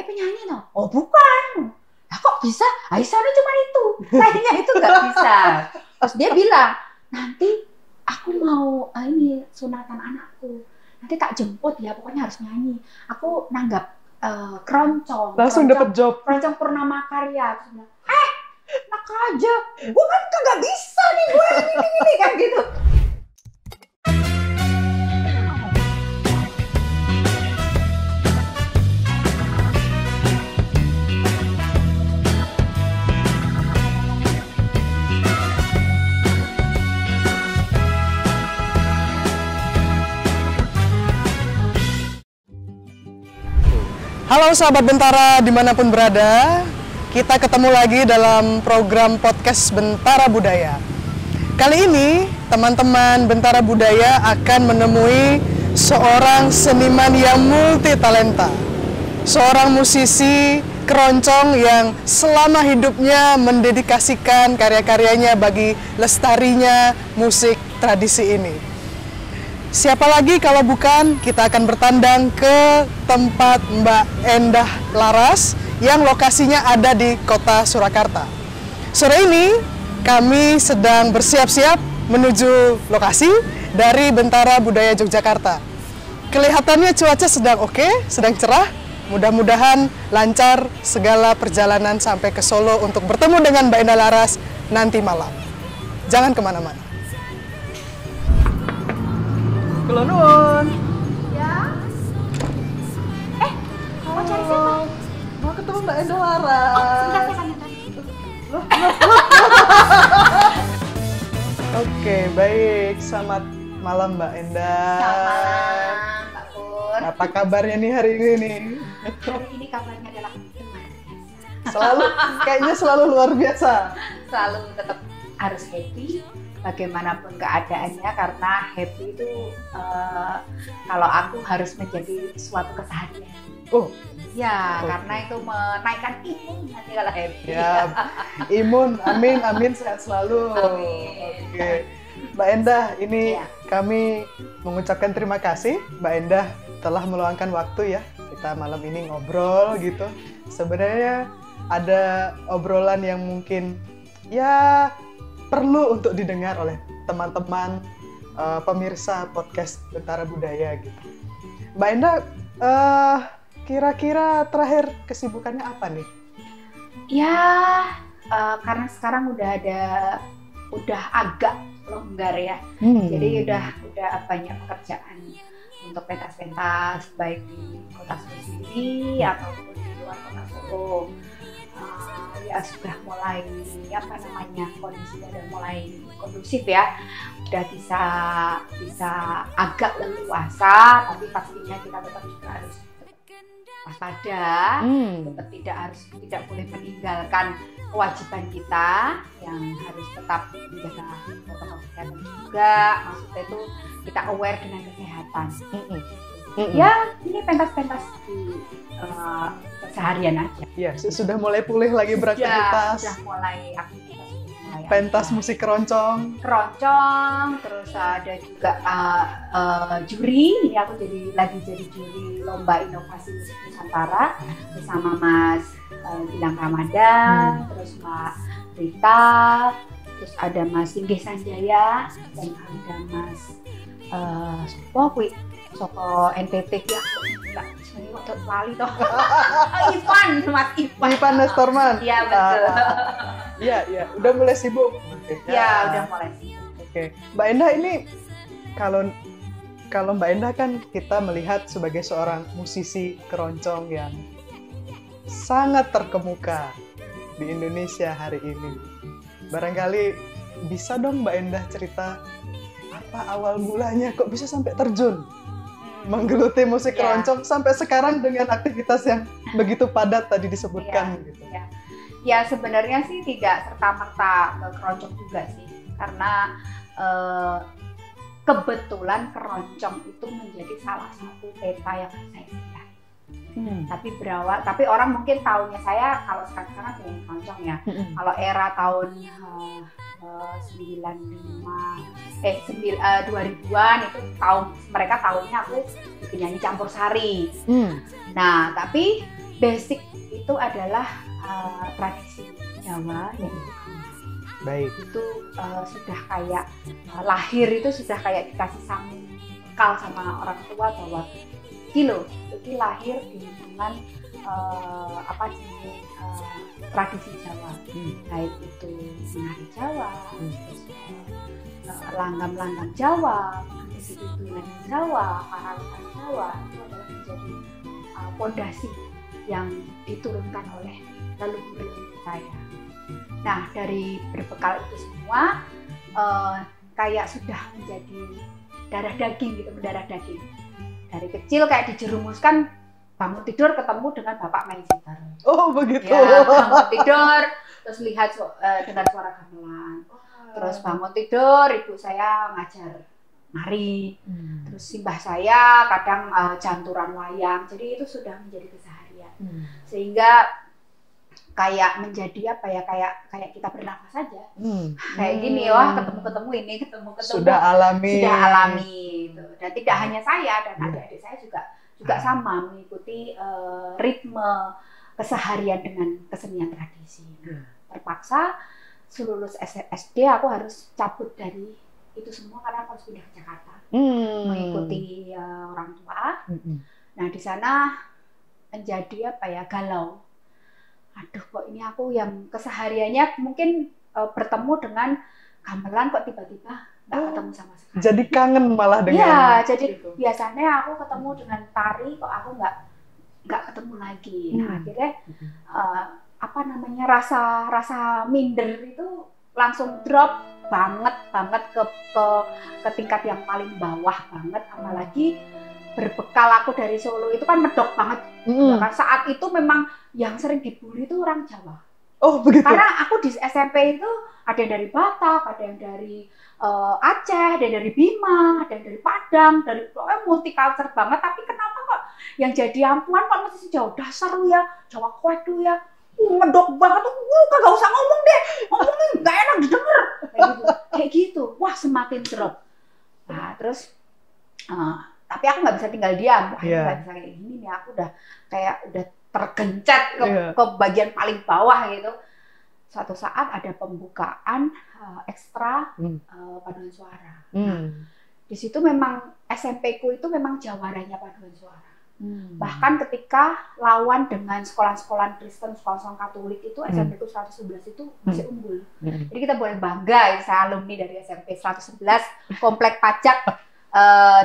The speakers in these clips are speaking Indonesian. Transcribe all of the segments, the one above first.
penyanyi toh? Oh bukan. Nah, kok bisa? Aisyahnya cuma itu. Lainnya itu nggak bisa. Terus dia bilang, nanti aku mau ini sunatan anakku. Nanti tak jemput ya, pokoknya harus nyanyi. Aku nanggap keroncong. Langsung dapat job. Keroncong Purnama Karya. Terus bilang, enak aja. Gue kan kagak bisa nih, gue ini kan gitu. Halo sahabat Bentara dimanapun berada, kita ketemu lagi dalam program podcast Bentara Budaya. Kali ini teman-teman Bentara Budaya akan menemui seorang seniman yang multi talenta, seorang musisi keroncong yang selama hidupnya mendedikasikan karya-karyanya bagi lestarinya musik tradisi ini. Siapa lagi kalau bukan kita akan bertandang ke tempat Mbak Endah Laras yang lokasinya ada di kota Surakarta. Sore ini kami sedang bersiap-siap menuju lokasi dari Bentara Budaya Yogyakarta. Kelihatannya cuaca sedang oke, sedang cerah. Mudah-mudahan lancar segala perjalanan sampai ke Solo untuk bertemu dengan Mbak Endah Laras nanti malam. Jangan kemana-mana. Kula nuwun. Ya. Mau cari siapa? Mau ketemu Mbak Endah Laras. Sebentar, saya tanya. Oke, baik. Selamat malam Mbak Endah. Selamat malam, Mbak Pur. Apa kabarnya nih hari ini nih? Hari ini kabarnya adalah luar biasa. Kayaknya selalu luar biasa. Selalu tetap harus happy. Bagaimanapun keadaannya, karena happy itu kalau aku harus menjadi suatu keseharian. Oh, ya, karena itu menaikkan imun nanti kalau happy. ya, imun, amin, sehat selalu. Amin. Oke, Mbak Endah, ini Ya. kami mengucapkan terima kasih Mbak Endah telah meluangkan waktu ya kita malam ini ngobrol gitu. Sebenarnya ada obrolan yang mungkin ya perlu untuk didengar oleh teman-teman pemirsa podcast Bentara Budaya gitu. Mbak Endah, kira-kira terakhir kesibukannya apa nih? Ya, karena sekarang udah agak longgar ya. Jadi udah banyak pekerjaan untuk pentas-pentas baik di kota Solo sendiri ataupun di luar kota Solo. Ya sudah mulai kondisinya udah mulai kondusif ya, udah bisa agak leluasa, tapi pastinya kita tetap juga harus waspada, tetap tidak boleh meninggalkan kewajiban kita yang harus tetap menjaga protokol kesehatan juga. Maksudnya itu kita aware dengan kesehatan. Ya, ini pentas-pentas di keseharian aja. Ya, sudah mulai pulih lagi beraktivitas. Sudah mulai aktivitas. Pentas musik keroncong, terus ada juga juri. Ini aku lagi jadi juri lomba inovasi musik Nusantara bersama Mas Gilang Ramadan, terus Mbak Rita, terus ada Mas Singgih Sanjaya, dan ada Mas Soko NTT ya, waktu lali toh. Mas Ivan Nestorman. Iya betul. Iya, udah mulai sibuk. Iya, udah mulai sibuk. Oke, Mbak Endah ini kalau Mbak Endah kan kita melihat sebagai seorang musisi keroncong yang sangat terkemuka di Indonesia hari ini. Barangkali bisa dong Mbak Endah cerita apa awal mulanya kok bisa sampai terjun menggeluti musik keroncong sampai sekarang dengan aktivitas yang begitu padat tadi disebutkan gitu. Ya sebenarnya sih tidak serta-merta ke keroncong juga sih, karena kebetulan keroncong itu menjadi salah satu peta yang saya sukai. Tapi orang mungkin tahunya saya kalau sekarang dengan keroncong ya. Kalau era tahun 2000-an itu mereka tahunya aku penyanyi campur sari. Nah, tapi basic itu adalah tradisi Jawa yang itu Baik. itu sudah kayak lahir itu sudah kayak dikasih sangkal sama orang tua bahwa kilo itu lahir di lingkungan tradisi Jawa, baik itu menari Jawa, langgam-langgam Jawa, disiplin Jawa, karawitan Jawa itu adalah menjadi pondasi yang diturunkan oleh leluhur saya. Nah, dari berbekal itu semua kayak sudah menjadi darah daging gitu, mendarah daging. Dari kecil kayak dijerumuskan, bangun tidur ketemu dengan bapak main gitar. Oh begitu. Ya, bangun tidur terus lihat dengan suara gamelan. Terus bangun tidur ibu saya ngajar nari. Terus simbah saya kadang janturan wayang. Jadi itu sudah menjadi keseharian. Sehingga kayak menjadi apa ya, kayak kita bernafas saja. Kayak gini, wah ketemu ini, ketemu sudah alami gitu. Dan tidak hanya saya dan adik-adik saya juga sama mengikuti ritme keseharian dengan kesenian tradisi. Terpaksa lulus SD aku harus cabut dari itu semua karena aku harus pindah ke Jakarta mengikuti orang tua. Nah di sana menjadi apa ya, galau. Aduh kok ini aku yang kesehariannya mungkin bertemu dengan gamelan kok tiba-tiba nggak ketemu sama sekali. Jadi kangen malah dengan. Iya, jadi itu. Biasanya aku ketemu dengan tari kok aku nggak ketemu lagi. Nah akhirnya rasa minder itu langsung drop banget ke tingkat yang paling bawah banget, apalagi berbekal aku dari Solo itu kan medok banget. Nah, saat itu memang yang sering dibully itu orang Jawa. Oh begitu. Karena aku di SMP itu ada yang dari Batak, ada yang dari Aceh, ada yang dari Bima, ada yang dari Padang, dari multicultural banget. Tapi kenapa kok yang jadi ampuan kok masih Jawa dasar lu ya, Jawa kuat lu ya, medok banget tuh, kagak usah ngomong deh, ngomongnya nggak enak didengar, kayak gitu. Wah semakin drop. Nah terus tapi aku nggak bisa tinggal diam. Wah nggak bisa kayak gini nih, aku udah tergencet ke bagian paling bawah gitu. Suatu saat ada pembukaan ekstra paduan suara. Di situ memang SMP ku itu memang jawaranya paduan suara. Bahkan ketika lawan dengan sekolah-sekolah Kristen, sekolah-sekolah Katolik itu SMP ku 111 itu masih unggul. Jadi kita boleh bangga, saya alumni dari SMP 111 Komplek Pajak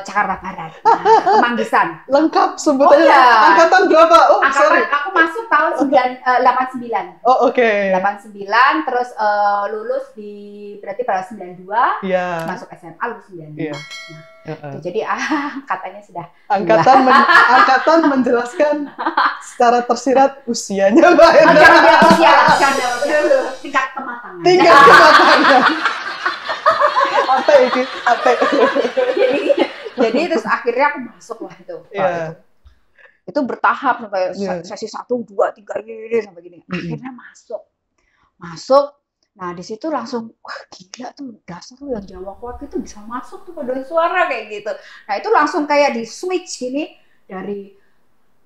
Jakarta Barat, Kemanggisan. Lengkap sebetulnya. Angkatan berapa? Aku masuk tahun 89. Oh oke. 89 terus lulus berarti pada 92. Masuk SMA lulus 95. Jadi katanya sudah angkatan menjelaskan secara tersirat usianya Mbak Enda. Tingkat kematangan. Jadi terus akhirnya aku masuk lah itu. Itu bertahap sampai sesi 1, 2, 3 gini sampai gini. Akhirnya masuk. Nah di situ langsung wah gila tuh, dasar tuh yang Jawa kuat itu bisa masuk tuh paduan suara kayak gitu. Nah itu langsung kayak di switch gini dari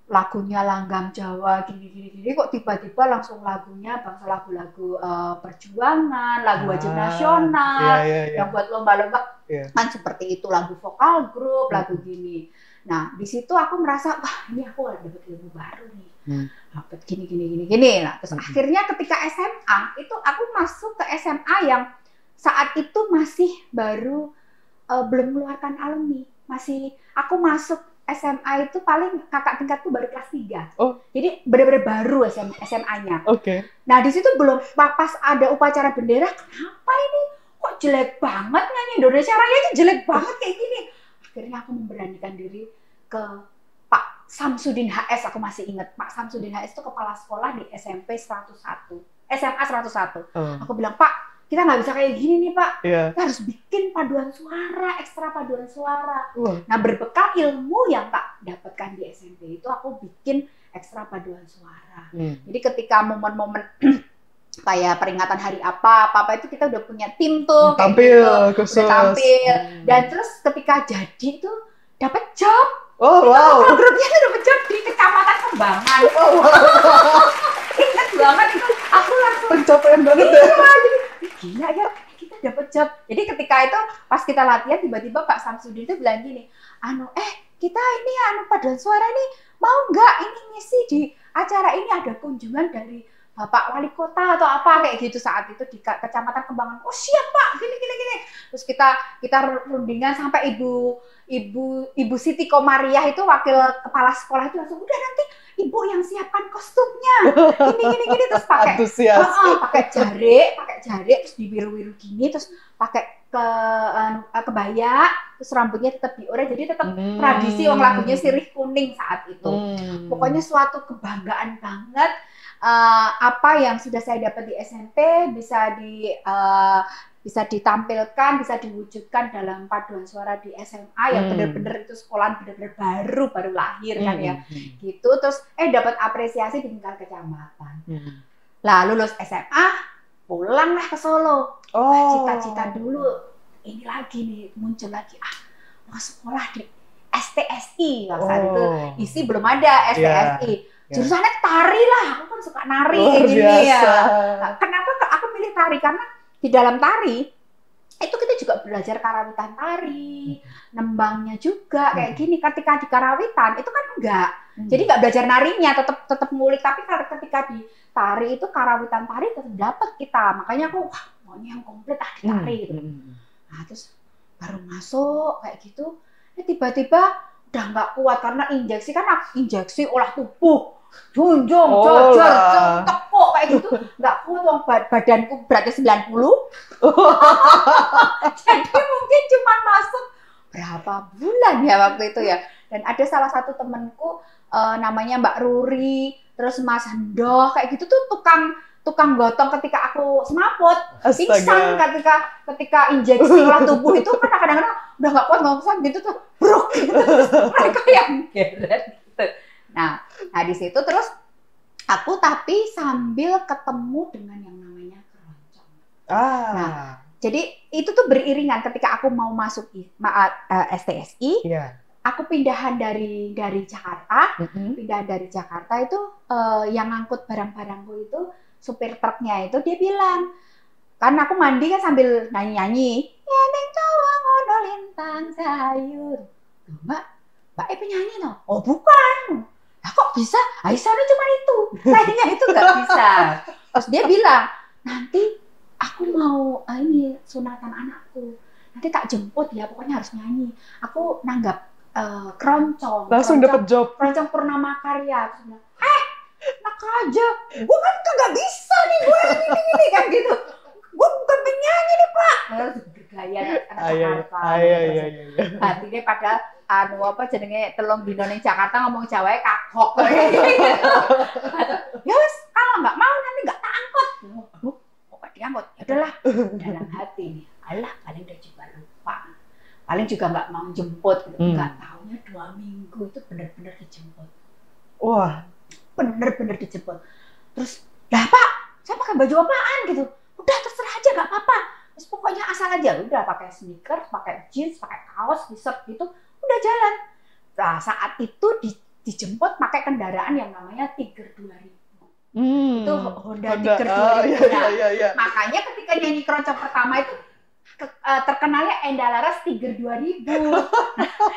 lagunya langgam Jawa gini kok tiba-tiba langsung lagunya lagu-lagu perjuangan, lagu wajib nasional yang buat lomba-lomba kan seperti itu, lagu vokal grup, lagu gini. Nah di situ aku merasa wah ini aku ada dapat ilmu baru nih, dapat gini. Nah terus akhirnya ketika SMA itu aku masuk ke SMA yang saat itu masih baru belum mengeluarkan alumni, aku masuk SMA itu paling kakak tingkatku baru kelas 3. Jadi benar-benar baru SMA-nya. Nah di situ belum pas ada upacara bendera, kenapa ini kok jelek banget nyanyi Indonesia Raya itu jelek banget kayak gini. Akhirnya aku memberanikan diri ke Pak Samsudin HS, aku masih ingat Pak Samsudin HS itu kepala sekolah di SMP 101, SMA 101. Aku bilang, Pak, kita nggak bisa kayak gini nih Pak, kita harus bikin paduan suara, ekstra paduan suara. Nah berbekal ilmu yang tak dapatkan di SMP itu aku bikin ekstra paduan suara. Jadi ketika momen-momen kayak peringatan hari apa itu kita udah punya tim tuh tampil gitu, khusus. Udah tampil. Dan terus ketika jadi tuh dapat job Oh wow. Kalau grupnya itu dapat job di Kecamatan Kembangan. Oh wow. Ingat banget itu, aku langsung Pencapaian banget ya. Gila ya, kita dapat job. Jadi ketika itu pas kita latihan tiba-tiba Pak Samsudin itu bilang gini, kita ini paduan suara ini mau nggak ini ngisi di acara ini, ada kunjungan dari Bapak Wali Kota atau apa kayak gitu saat itu di Kecamatan Kembangan. Oh siap Pak, gini. Terus kita rundingan sampai Ibu Siti Komariah itu wakil kepala sekolah itu langsung udah nanti Ibu yang siapkan kostumnya. Gini terus pakai jarik terus dibiru-biru gini terus pakai kebaya terus rambutnya tetap dioranye jadi tetap tradisi wong lagunya sirih kuning saat itu. Pokoknya suatu kebanggaan banget. Apa yang sudah saya dapat di SMP bisa ditampilkan, bisa diwujudkan dalam paduan suara di SMA yang benar-benar itu sekolah benar-benar baru lahir kan ya. Gitu terus dapat apresiasi di tingkat kecamatan. Lah lulus SMA pulanglah ke Solo. Cita-cita dulu ini lagi nih muncul lagi mau sekolah di STSI saat itu isi belum ada STSI. Jurusannya tari lah, aku kan suka nari ini ya. Kenapa aku milih tari? Karena di dalam tari itu kita juga belajar karawitan tari, nembangnya juga kayak gini. Ketika di karawitan itu kan enggak, jadi nggak belajar narinya, tetap ngulik. Tapi ketika di tari itu karawitan tari tetap dapat kita. Makanya aku maunya yang komplit di tari gitu. Nah terus baru masuk kayak gitu, tiba-tiba udah nggak kuat karena injeksi olah tubuh. Junjung, jajar, tepuk kayak gitu, nggak kuat badanku beratnya 90. Jadi mungkin cuma masuk berapa bulan ya waktu itu ya. Dan ada salah satu temanku namanya Mbak Ruri, terus Mas Hendoh kayak gitu tuh tukang gotong ketika aku semaput, pingsan ketika injeksi olah tubuh itu kan kadang-kadang udah nggak kuat ngomong gitu tuh, bruk gitu, terus mereka yang geret gitu. Nah di situ terus aku tapi sambil ketemu dengan yang namanya keroncong. Nah, jadi itu tuh beriringan ketika aku mau masuk STSI, aku pindahan dari Jakarta, itu yang ngangkut barang-barangku itu supir truknya itu dia bilang, karena aku mandi kan sambil nyanyi-nyanyi, ya neng tawa ngono lintang sayur. Mbak penyanyi no? Oh bukan. Nah, kok bisa? Aisyahnya cuma itu. Kayaknya itu nggak bisa. Terus dia bilang, nanti aku mau ini sunatan anakku. Nanti tak jemput ya, pokoknya harus nyanyi. Aku nanggap keroncong. Langsung dapat job. Keroncong Purnama Karya. Terus bilang, enak aja. Gue kan nggak bisa nih, gue ini kan gitu. Gue bukan penyanyi nih Pak. Bergaya anak Jakarta. Hatinya pada telung dino ning Jakarta ngomong Jawa kagok. Ya wes, kalau nggak mau nanti nggak tak angkut. Kok diangkut? Ya udahlah. Dalam hati nih, alah paling dia juga lupa. Paling juga nggak mau jemput. Nggak taunya 2 minggu itu benar-benar dijemput. Wah, benar-benar dijemput. Terus, lah Pak, saya pakai baju apaan gitu? Udah terserah aja nggak apa-apa. Terus pokoknya asal aja, udah pakai sneakers, pakai jeans, pakai kaos, t-shirt gitu. Udah jalan. Nah, saat itu dijemput pakai kendaraan yang namanya Tiger 2000. Itu Honda Tiger 2000. Nah, makanya ketika nyanyi keroncong pertama itu terkenalnya Enda Laras Tiger 2000.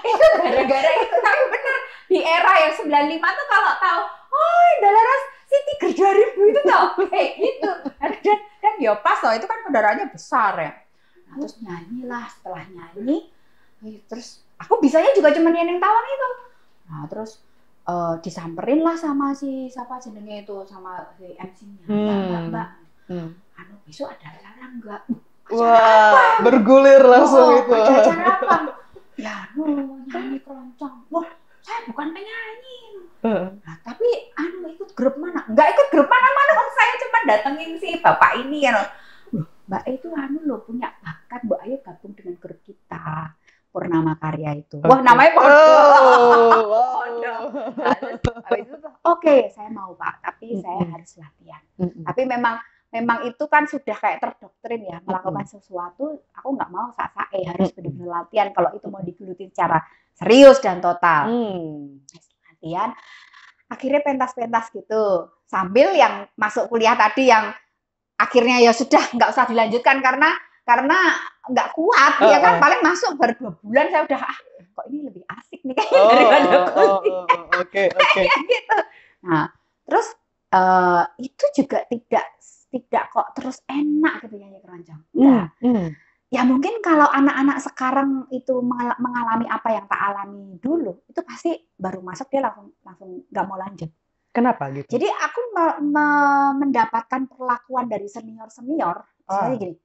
Itu gara-gara itu. Tapi benar di era yang 95 tuh kalau tahu, oh Enda Laras si Tiger 2000 itu tau kayak gitu. Dan ya pas loh, itu kan kendaraannya besar ya. Nah, terus nyanyilah, setelah nyanyi terus aku bisanya juga cuma Neneng Tawang itu. Nah, terus disamperin lah sama siapa jenenge itu, sama si MC-nya. Mbak. Besok ada acara enggak? Wah, bergulir langsung itu. Ada acara apa? Ya, nyanyi keroncong. Wah, saya bukan penyanyi. Nah, tapi ikut grup mana? Enggak ikut grup mana-mana, saya cuma datengin si bapak ini ya. Mbak itu punya bakat, Mbak ayo gabung dengan grup kita. Purnama Karya itu. Wah, namanya Oke, saya mau Pak, tapi saya harus latihan. Tapi memang itu kan sudah kayak terdoktrin ya, melakukan sesuatu, aku nggak mau sak-sae, harus benar-benar latihan. Kalau itu mau digelutin secara serius dan total. Hmm. Akhirnya pentas-pentas gitu, sambil yang masuk kuliah tadi yang akhirnya ya sudah nggak usah dilanjutkan karena nggak kuat ya kan, paling masuk baru 2 bulan saya udah kok ini lebih asik nih kayaknya daripada kuliah. Oke. Gitu. Nah terus itu juga tidak kok terus enak gitu nyanyi keroncong. Ya mungkin kalau anak-anak sekarang itu mengalami apa yang tak alami dulu, itu pasti baru masuk dia langsung nggak mau lanjut. Kenapa gitu? Jadi aku mendapatkan perlakuan dari senior, misalnya gini,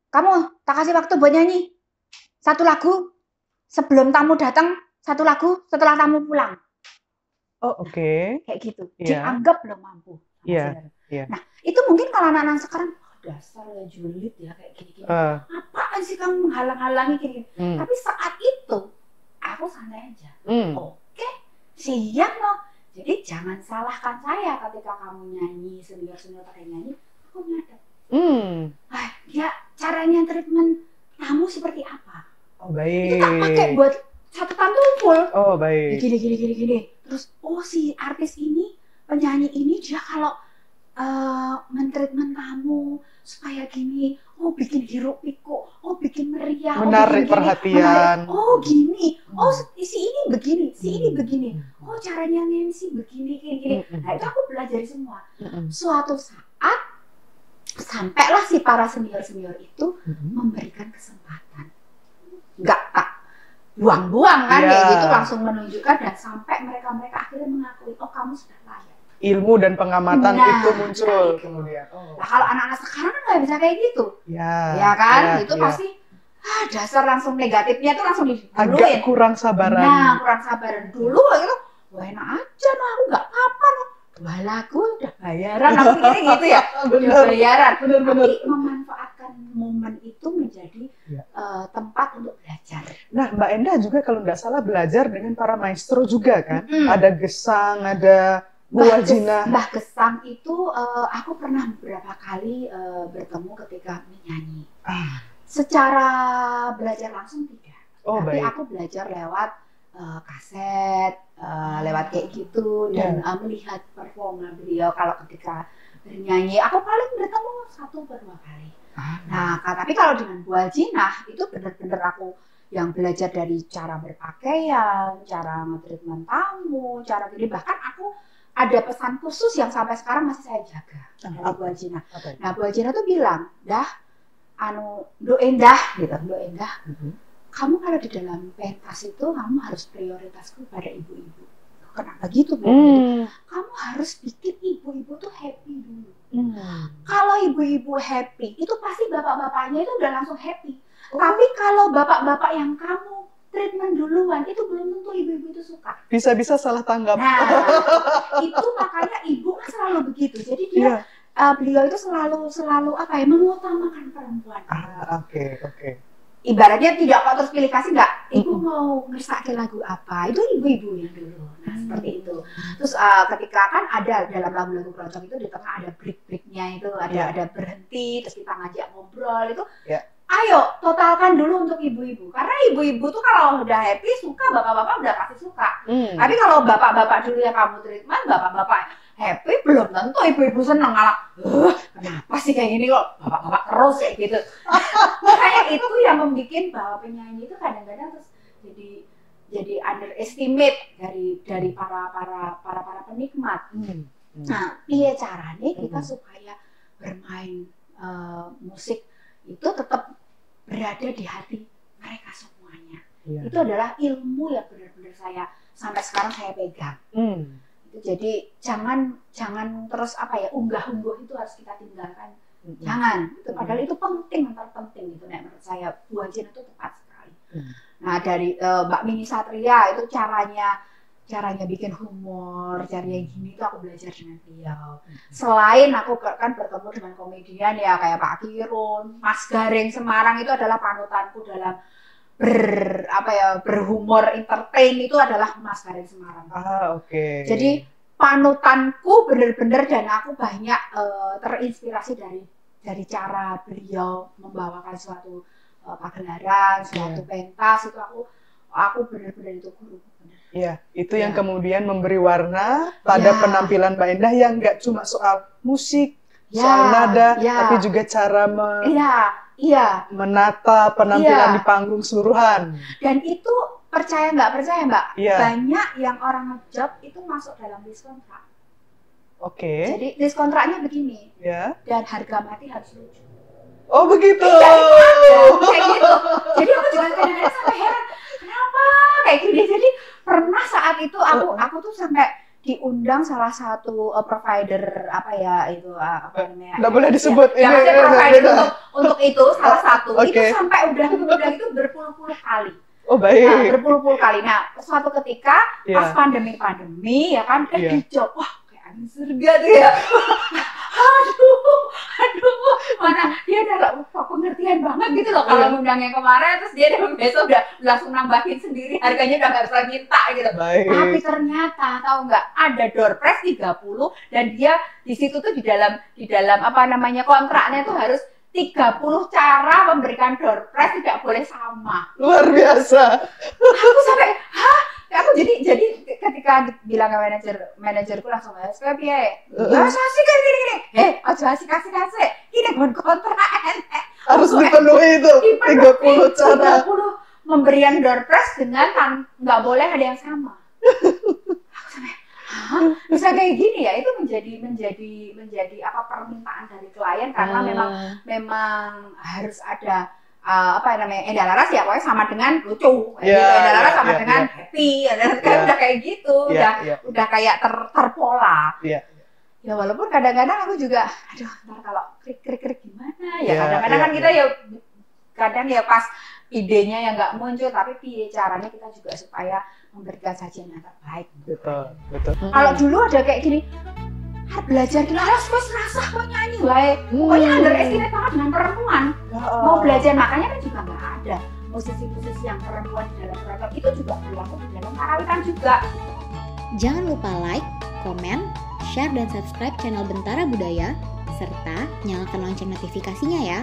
kamu tak kasih waktu buat nyanyi 1 lagu sebelum tamu datang, 1 lagu setelah tamu pulang. Oh oke. Kayak gitu, dianggap belum mampu. Nah itu mungkin kalau anak-anak sekarang dasar ya julid ya kayak gini-gini. Apaan sih kamu menghalang-halangi gini? Tapi saat itu aku santai aja. Oke, siap loh. Jadi jangan salahkan saya ketika kamu nyanyi, senior pakai nyanyi, aku nyadar. Ya caranya treatment tamu seperti apa? Oh baik. Itu tak pakai buat catatan tumpul. Oh baik. Gini. Terus si artis ini, penyanyi ini dia kalau mentreatment tamu supaya gini, bikin hiruk pikuk, bikin meriah, menarik perhatian, gini, si ini begini, caranya MC begini. Nah itu aku belajar semua. Suatu saat sampailah si para senior itu memberikan kesempatan, nggak tak buang-buang kan kayak gitu, langsung menunjukkan dan sampai mereka akhirnya mengakui, kamu sudah layak. Ilmu dan pengamatan itu muncul kemudian. Nah kalau anak-anak sekarang kan nggak bisa kayak gitu, ya kan? Itu pasti dasar langsung negatifnya tuh langsung diduluin. Agak kurang sabaran. Nah kurang sabaran dulu gitu. Wah enak aja, aku nggak apa-apa loh. 2 lagu udah bayaran, aku pikirnya gitu ya. Udah bayaran. Bener. Tapi memanfaatkan momen itu menjadi tempat untuk belajar. Nah Mbak Endah juga kalau nggak salah belajar dengan para maestro juga kan? Ada gesang, ada Muwajinah. Mbah Gesang itu aku pernah beberapa kali bertemu ketika menyanyi. Secara belajar langsung tidak. Tapi aku belajar lewat kaset, lewat kayak gitu dan melihat performa beliau kalau ketika bernyanyi. Aku paling bertemu 1 atau 2 kali. Nah, tapi kalau dengan Muwajinah itu benar-benar aku yang belajar dari cara berpakaian, cara nge-treatment tamu, cara gini, bahkan aku ada pesan khusus yang sampai sekarang masih saya jaga dari Bu Ajina. Nah Bu Ajina tuh bilang, doain dah, kamu kalau di dalam pentas itu kamu harus prioritasku pada ibu-ibu. Kenapa gitu Bu? Kamu harus bikin ibu-ibu tuh happy dulu. Kalau ibu-ibu happy, itu pasti bapak-bapaknya itu udah langsung happy. Tapi kalau bapak-bapak yang kamu treatment duluan, itu belum tentu ibu-ibu itu suka. Bisa-bisa salah tanggap. Nah, itu makanya ibu kan selalu begitu. Jadi dia, beliau itu selalu mengutamakan perempuan. Oke. Ibaratnya tidak kok terus pilih kasih nggak. Ibu mau ngersake lagu apa? Itu ibu-ibu yang dulu. Nah, seperti itu. Terus ketika kan ada dalam lagu-lagu keroncong itu di tengah ada break-breaknya itu, ada berhenti, terus kita ngajak ngobrol itu. Ayo totalkan dulu untuk ibu-ibu, karena ibu-ibu tuh kalau udah happy suka, bapak-bapak udah pasti suka. Tapi kalau bapak-bapak dulu yang kamu treatment, bapak-bapak happy belum tentu ibu-ibu seneng, malah kenapa sih kayak gini kok bapak-bapak terus kayak gitu. Makanya itu yang membuat bahwa penyanyi itu kadang-kadang terus jadi underestimate dari para penikmat. Nah, piye caranya kita supaya bermain musik itu tetap berada di hati mereka semuanya. Itu adalah ilmu yang benar-benar saya sampai sekarang saya pegang. Jadi jangan terus unggah-ungguh itu harus kita tinggalkan. Jangan. Itu padahal itu penting, yang terpenting gitu. Nah, menurut saya Bu Ajina itu tepat sekali. Nah, dari Mbak Mini Satria itu caranya bikin humor, caranya gini itu aku belajar dengan beliau. Selain aku kan bertemu dengan komedian ya kayak Pak Kirun, Mas Gareng Semarang itu adalah panutanku dalam berhumor entertain itu adalah Mas Gareng Semarang. Jadi panutanku benar-benar dan aku banyak terinspirasi dari cara beliau membawakan suatu pagelaran, suatu pentas itu aku benar-benar itu guru. Iya, itu yang kemudian memberi warna pada penampilan Mbak Endah yang nggak cuma soal musik, soal nada, tapi juga cara menata penampilan di panggung keseluruhan. Dan itu percaya nggak percaya Mbak, banyak yang orang ngejob itu masuk dalam diskontrak. Oke. Jadi diskontraknya begini, dan harga mati harus lucu. Oh begitu. Kayak gitu. Jadi aku juga kadang-kadang sampai heran, kenapa kayak gini? Jadi pernah saat itu aku tuh sampai diundang salah satu provider apa namanya? Nggak boleh disebut ini. Ya, provider untuk itu salah satu. Itu sampai udah itu berpuluh-puluh kali. Oh baik. Nah, berpuluh-puluh kali. Nah, suatu ketika pas pandemi ya kan, dijob, wah kayak angin surga tuh ya. Aduh, mana dia udah pengertian banget gitu loh kalau ngundang yang kemarin, terus dia besok udah langsung nambahin sendiri, harganya udah nggak usah minta gitu. Baik. Tapi ternyata tahu nggak, ada door prize 30 dan dia di situ tuh di dalam apa namanya kontraknya tuh harus 30 cara memberikan door prize, tidak boleh sama. Luar biasa. Aku sampai aku jadi ketika bilang ke manajerku langsung kayak piye? Ya sih kayak gini. Aja kasih. Ini bukan kontrak. Harus dipenuhi itu 30 cara. 30 memberian door prize dengan nggak boleh ada yang sama. Aku sampai, bisa kayak gini ya? Itu menjadi apa permintaan dari klien karena memang harus ada Endah Laras ya pokoknya sama dengan lucu, Endah Laras sama dengan happy, udah kayak gitu, udah kayak terpola. Ya walaupun kadang-kadang aku juga, ntar kalau krik gimana ya, kadang-kadang kan kita kadang pas idenya yang nggak muncul, tapi caranya kita juga supaya memberikan sajian yang terbaik. Betul. Kalau dulu ada kayak gini, belajar di Laras wes rasah kok nyanyi wae. Pokoknya underestimate banget dengan perempuan. Mau belajar, makanya kan juga nggak ada musisi-musisi yang perempuan di dalam keraton itu juga berlaku di dalam karawitan juga. Jangan lupa like, komen, share dan subscribe channel Bentara Budaya serta nyalakan lonceng notifikasinya ya.